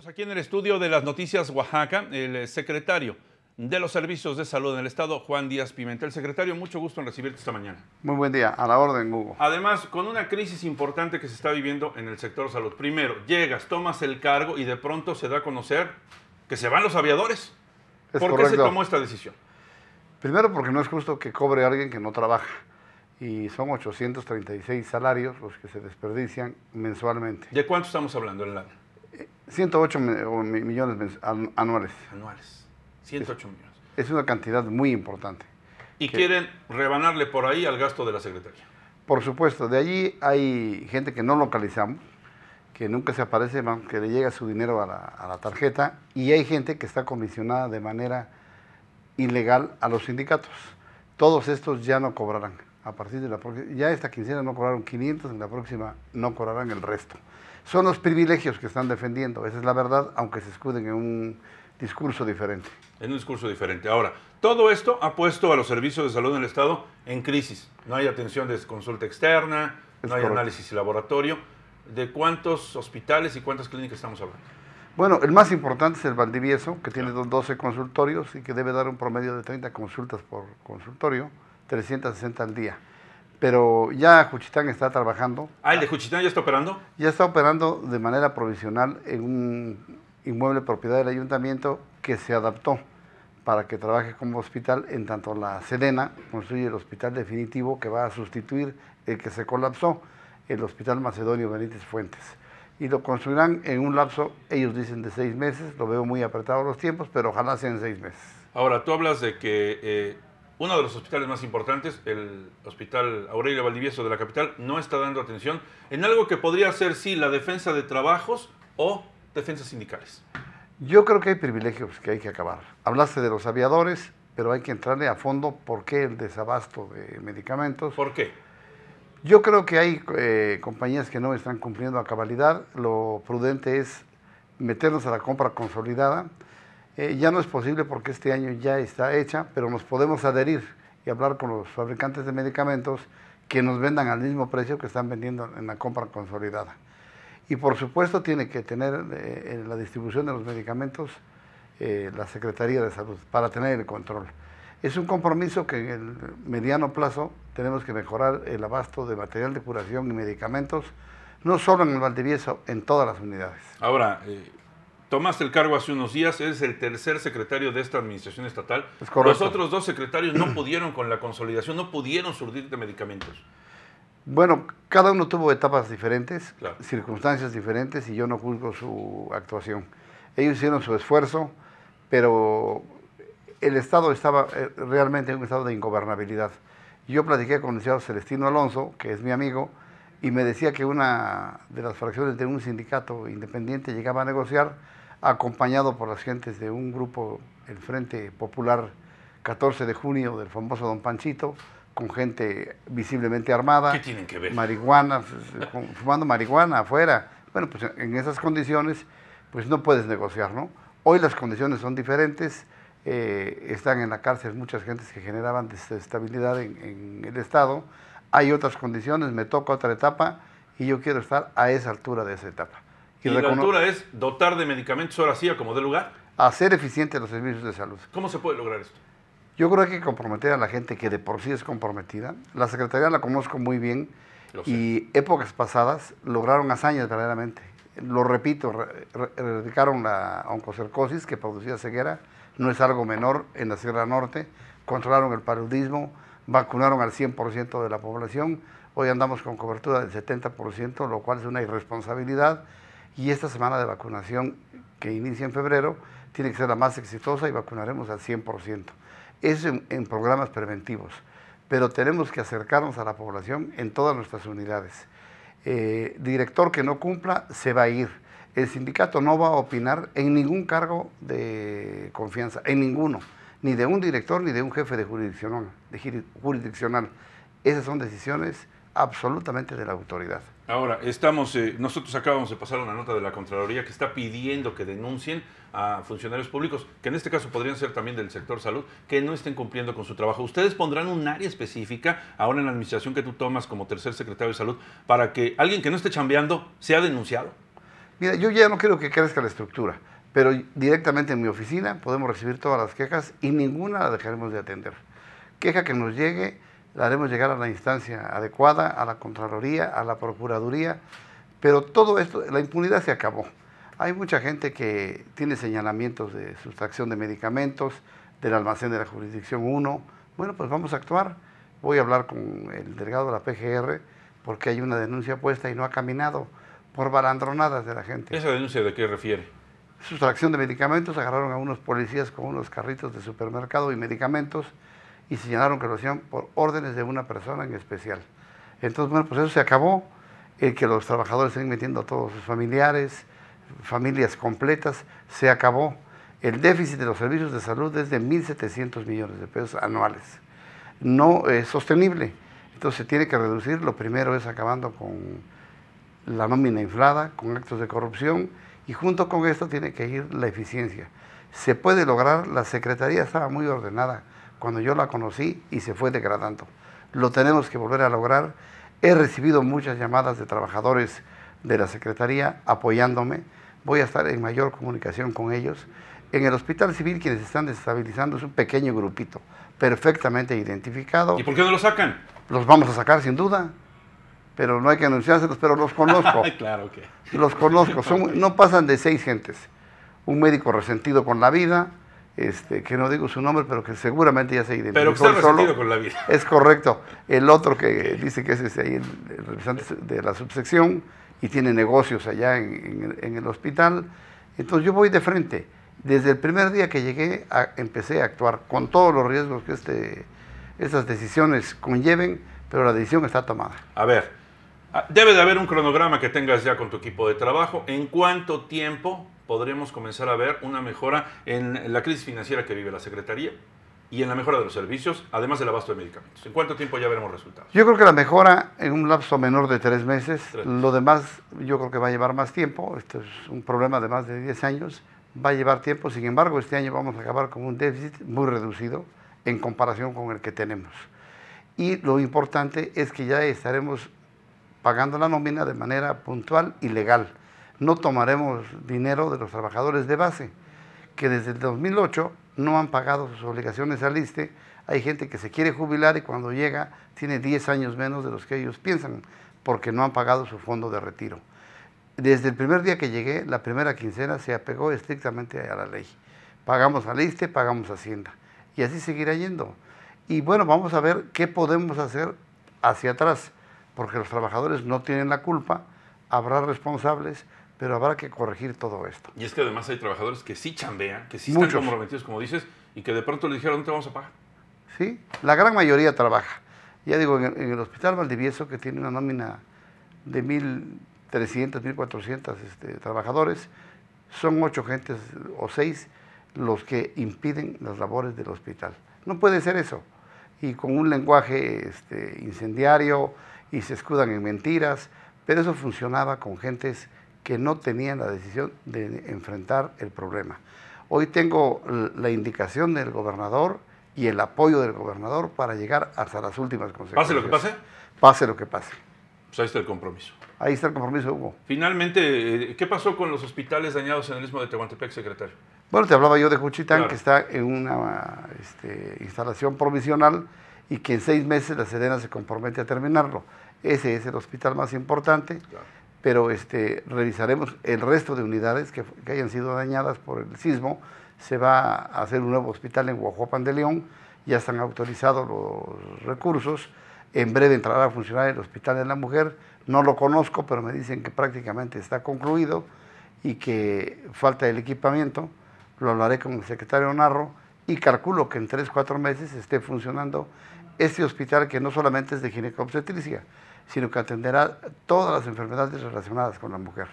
Aquí en el estudio de las noticias Oaxaca, el secretario de los Servicios de Salud en el Estado, Juan Díaz Pimentel. Secretario, mucho gusto en recibirte esta mañana. Muy buen día, a la orden, Hugo. Además, con una crisis importante que se está viviendo en el sector salud. Primero, llegas, tomas el cargo y de pronto se da a conocer que se van los aviadores. ¿Por qué se tomó esta decisión? Primero, porque no es justo que cobre alguien que no trabaja. Y son 836 salarios los que se desperdician mensualmente. ¿De cuánto estamos hablando en el año? 108 millones anuales. Anuales. 108 millones. Es una cantidad muy importante. Y quieren rebanarle por ahí al gasto de la Secretaría. Por supuesto, de allí hay gente que no localizamos, que nunca se aparece, que le llega su dinero a la tarjeta, y hay gente que está comisionada de manera ilegal a los sindicatos. Todos estos ya no cobrarán. A partir de la próxima, ya esta quincena no cobraron 500, en la próxima no cobrarán el resto. Son los privilegios que están defendiendo, esa es la verdad, aunque se escuden en un discurso diferente. En un discurso diferente. Ahora, todo esto ha puesto a los servicios de salud en el Estado en crisis. No hay atención de consulta externa, no hay análisis y laboratorio. ¿De cuántos hospitales y cuántas clínicas estamos hablando? Bueno, el más importante es el Valdivieso, que tiene 12 consultorios y que debe dar un promedio de 30 consultas por consultorio, 360 al día. Pero ya Juchitán está trabajando. ¿Ah, el de Juchitán ya está operando? Ya está operando de manera provisional en un inmueble propiedad del ayuntamiento que se adaptó para que trabaje como hospital, en tanto la Sedena construye el hospital definitivo que va a sustituir el que se colapsó, el Hospital Macedonio Benítez Fuentes. Y lo construirán en un lapso, ellos dicen de 6 meses, lo veo muy apretado los tiempos, pero ojalá sean 6 meses. Ahora, tú hablas de que uno de los hospitales más importantes, el Hospital Aurelio Valdivieso de la capital, no está dando atención en algo que podría ser, sí, la defensa de trabajos o defensas sindicales. Yo creo que hay privilegios que hay que acabar. Hablaste de los aviadores, pero hay que entrarle a fondo por qué el desabasto de medicamentos. ¿Por qué? Yo creo que hay compañías que no están cumpliendo a cabalidad. Lo prudente es meternos a la compra consolidada. Ya no es posible porque este año ya está hecha, pero nos podemos adherir y hablar con los fabricantes de medicamentos que nos vendan al mismo precio que están vendiendo en la compra consolidada. Y por supuesto tiene que tener en la distribución de los medicamentos la Secretaría de Salud para tener el control. Es un compromiso que en el mediano plazo tenemos que mejorar el abasto de material de curación y medicamentos, no solo en el Valdivieso, en todas las unidades. Ahora, tomaste el cargo hace unos días, eres el tercer secretario de esta administración estatal. Los otros 2 secretarios no pudieron con la consolidación, no pudieron surtir de medicamentos. Bueno, cada uno tuvo etapas diferentes, claro, circunstancias diferentes, y yo no juzgo su actuación. Ellos hicieron su esfuerzo, pero el Estado estaba realmente en un estado de ingobernabilidad. Yo platiqué con el licenciado Celestino Alonso, que es mi amigo, y me decía que una de las fracciones de un sindicato independiente llegaba a negociar, acompañado por las gentes de un grupo, el Frente Popular 14 de junio, del famoso Don Panchito, con gente visiblemente armada. ¿Qué tienen que ver? Marihuana, fumando marihuana afuera. Bueno, pues en esas condiciones, pues no puedes negociar, ¿no? Hoy las condiciones son diferentes, están en la cárcel muchas gentes que generaban desestabilidad en el Estado. Hay otras condiciones, me toca otra etapa y yo quiero estar a esa altura de esa etapa. ¿Y la altura es dotar de medicamentos ahora sí a como dé lugar? Hacer eficientes los servicios de salud. ¿Cómo se puede lograr esto? Yo creo que hay que comprometer a la gente que de por sí es comprometida. La Secretaría la conozco muy bien y épocas pasadas lograron hazañas verdaderamente. Lo repito, erradicaron la oncocercosis que producía ceguera, no es algo menor en la Sierra Norte, controlaron el paludismo, vacunaron al 100% de la población, hoy andamos con cobertura del 70%, lo cual es una irresponsabilidad, y esta semana de vacunación que inicia en febrero tiene que ser la más exitosa y vacunaremos al 100%. Es en programas preventivos, pero tenemos que acercarnos a la población en todas nuestras unidades. Director que no cumpla se va a ir. El sindicato no va a opinar en ningún cargo de confianza, en ninguno, ni de un director ni de un jefe de jurisdiccional. Esas son decisiones absolutamente de la autoridad. Ahora, nosotros acabamos de pasar una nota de la Contraloría que está pidiendo que denuncien a funcionarios públicos, que en este caso podrían ser también del sector salud, que no estén cumpliendo con su trabajo. ¿Ustedes pondrán un área específica ahora en la administración que tú tomas como tercer secretario de salud para que alguien que no esté chambeando sea denunciado? Mira, yo ya no quiero que crezca la estructura, pero directamente en mi oficina podemos recibir todas las quejas y ninguna la dejaremos de atender. Queja que nos llegue, la haremos llegar a la instancia adecuada, a la Contraloría, a la Procuraduría, pero todo esto, la impunidad se acabó. Hay mucha gente que tiene señalamientos de sustracción de medicamentos, del almacén de la jurisdicción 1. Bueno, pues vamos a actuar. Voy a hablar con el delegado de la PGR porque hay una denuncia puesta y no ha caminado por balandronadas de la gente. ¿Esa denuncia de qué refiere? Sustracción de medicamentos, agarraron a unos policías con unos carritos de supermercado y medicamentos y señalaron que lo hacían por órdenes de una persona en especial. Entonces, bueno, pues eso se acabó, que los trabajadores estén metiendo a todos sus familiares, familias completas, se acabó. El déficit de los servicios de salud es de 1.700 millones de pesos anuales. No es sostenible. Entonces se tiene que reducir. Lo primero es acabando con la nómina inflada, con actos de corrupción, y junto con esto tiene que ir la eficiencia. Se puede lograr, la Secretaría estaba muy ordenada cuando yo la conocí y se fue degradando. Lo tenemos que volver a lograr. He recibido muchas llamadas de trabajadores de la Secretaría apoyándome. Voy a estar en mayor comunicación con ellos. En el Hospital Civil quienes están desestabilizando es un pequeño grupito, perfectamente identificado. ¿Y por qué no lo sacan? Los vamos a sacar sin duda, pero no hay que anunciárselos, pero los conozco. Claro que. Los conozco, no pasan de 6 gentes. Un médico resentido con la vida, que no digo su nombre, pero que seguramente ya se identificó. Pero que está resentido con la vida. Es correcto. El otro que dice que es el representante de la subsección y tiene negocios allá en el hospital. Entonces yo voy de frente. Desde el primer día que llegué, empecé a actuar con todos los riesgos que estas decisiones conlleven, pero la decisión está tomada. A ver, debe de haber un cronograma que tengas ya con tu equipo de trabajo. ¿En cuánto tiempo podremos comenzar a ver una mejora en la crisis financiera que vive la Secretaría y en la mejora de los servicios, además del abasto de medicamentos? ¿En cuánto tiempo ya veremos resultados? Yo creo que la mejora en un lapso menor de 3 meses. Lo demás yo creo que va a llevar más tiempo. Esto es un problema de más de 10 años. Va a llevar tiempo. Sin embargo, este año vamos a acabar con un déficit muy reducido en comparación con el que tenemos. Y lo importante es que ya estaremos pagando la nómina de manera puntual y legal. No tomaremos dinero de los trabajadores de base, que desde el 2008 no han pagado sus obligaciones al ISSSTE. Hay gente que se quiere jubilar y cuando llega tiene 10 años menos de los que ellos piensan, porque no han pagado su fondo de retiro. Desde el primer día que llegué, la primera quincena se apegó estrictamente a la ley. Pagamos al ISSSTE, pagamos Hacienda, y así seguirá yendo. Y bueno, vamos a ver qué podemos hacer hacia atrás, porque los trabajadores no tienen la culpa, habrá responsables, pero habrá que corregir todo esto. Y es que además hay trabajadores que sí chambean, que sí están comprometidos, como dices, y que de pronto le dijeron, no te vamos a pagar. Sí, la gran mayoría trabaja. Ya digo, en el Hospital Valdivieso, que tiene una nómina de 1.300, 1.400 trabajadores, son 8 gentes o 6 los que impiden las labores del hospital. No puede ser eso. Y con un lenguaje incendiario, y se escudan en mentiras, pero eso funcionaba con gentes que no tenían la decisión de enfrentar el problema. Hoy tengo la indicación del gobernador y el apoyo del gobernador para llegar hasta las últimas consecuencias. ¿Pase lo que pase? Pase lo que pase. Pues ahí está el compromiso. Ahí está el compromiso, Hugo. Finalmente, ¿qué pasó con los hospitales dañados en el Istmo de Tehuantepec, secretario? Bueno, te hablaba yo de Juchitán, claro, que está en una instalación provisional y que en 6 meses la Sedena se compromete a terminarlo. Ese es el hospital más importante, claro, pero revisaremos el resto de unidades que hayan sido dañadas por el sismo. Se va a hacer un nuevo hospital en Huajuapan de León, ya están autorizados los recursos. En breve entrará a funcionar el Hospital de la Mujer. No lo conozco, pero me dicen que prácticamente está concluido y que falta el equipamiento. Lo hablaré con el secretario Narro y calculo que en 3 o 4 meses esté funcionando este hospital, que no solamente es de ginecobstetricia, sino que atenderá todas las enfermedades relacionadas con la mujer.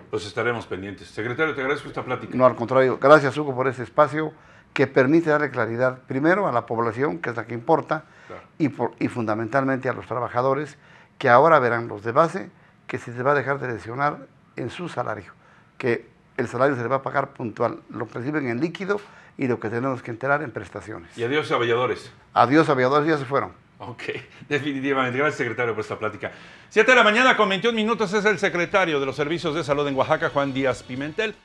Pues estaremos pendientes. Secretario, te agradezco esta plática. No, al contrario. Gracias, Hugo, por este espacio que permite darle claridad primero a la población, que es la que importa, claro, y fundamentalmente a los trabajadores, que ahora verán los de base, que se les va a dejar de lesionar en su salario, que el salario se les va a pagar puntual, lo que reciben en líquido y lo que tenemos que enterar en prestaciones. Y adiós, aviadores. Adiós, aviadores, ya se fueron. Ok, definitivamente. Gracias, secretario, por esta plática. 7 de la mañana con 21 minutos es el secretario de los Servicios de Salud en Oaxaca, Juan Díaz Pimentel.